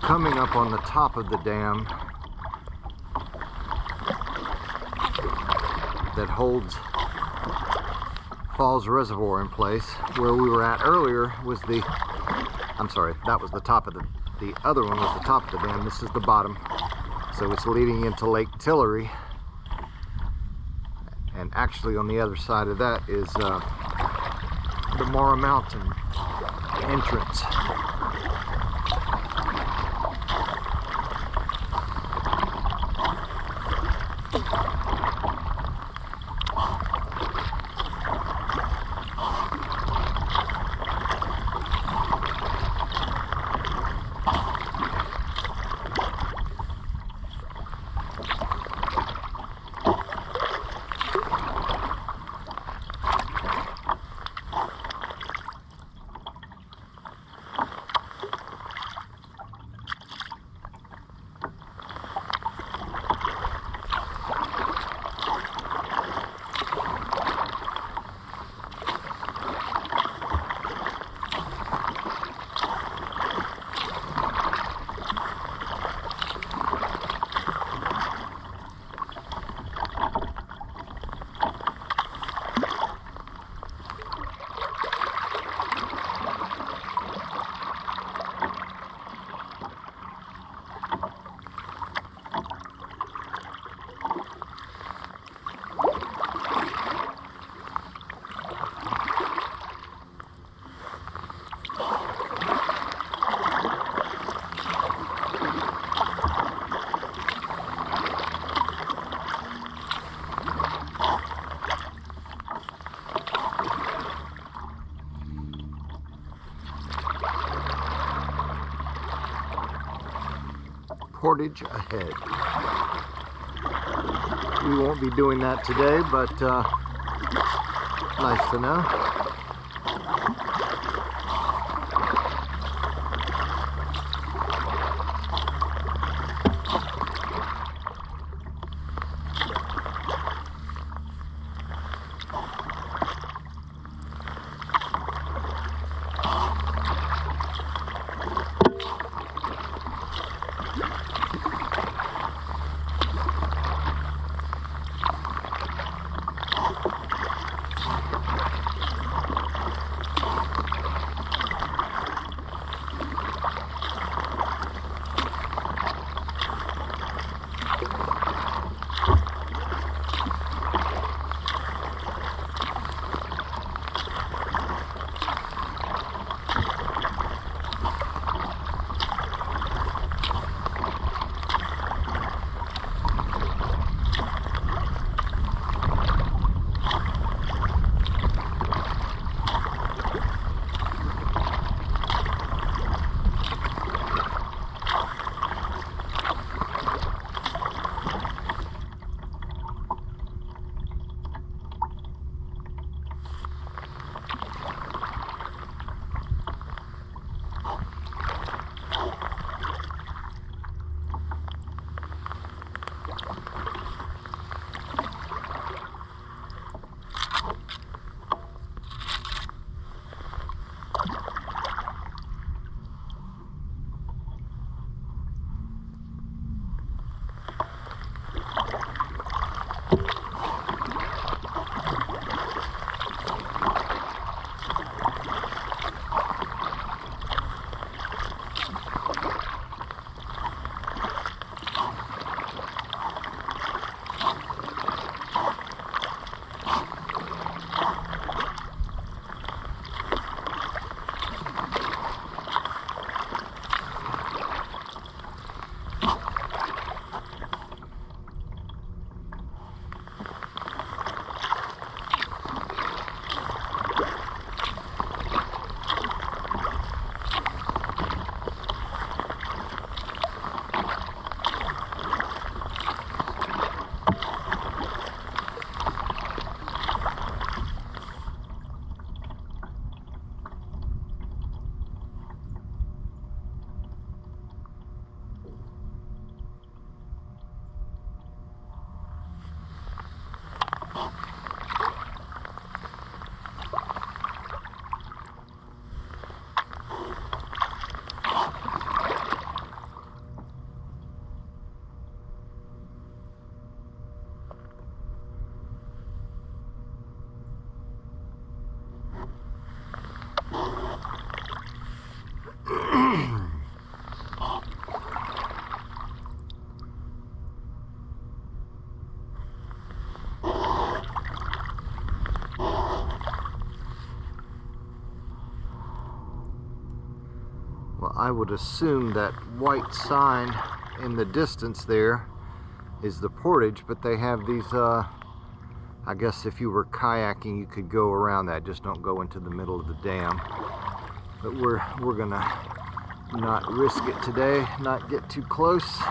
Coming up on the top of the dam that holds Falls Reservoir in place. Where we were at earlier was the, I'm sorry, that was the top of the other one was the top of the dam. This is the bottom. So it's leading into Lake Tillery. And actually on the other side of that is the Mara Mountain entrance. Portage ahead. We won't be doing that today, but nice to know. I would assume that white sign in the distance there is the portage, but they have these, I guess if you were kayaking, you could go around that. Just don't go into the middle of the dam. But we're gonna not risk it today, not get too close.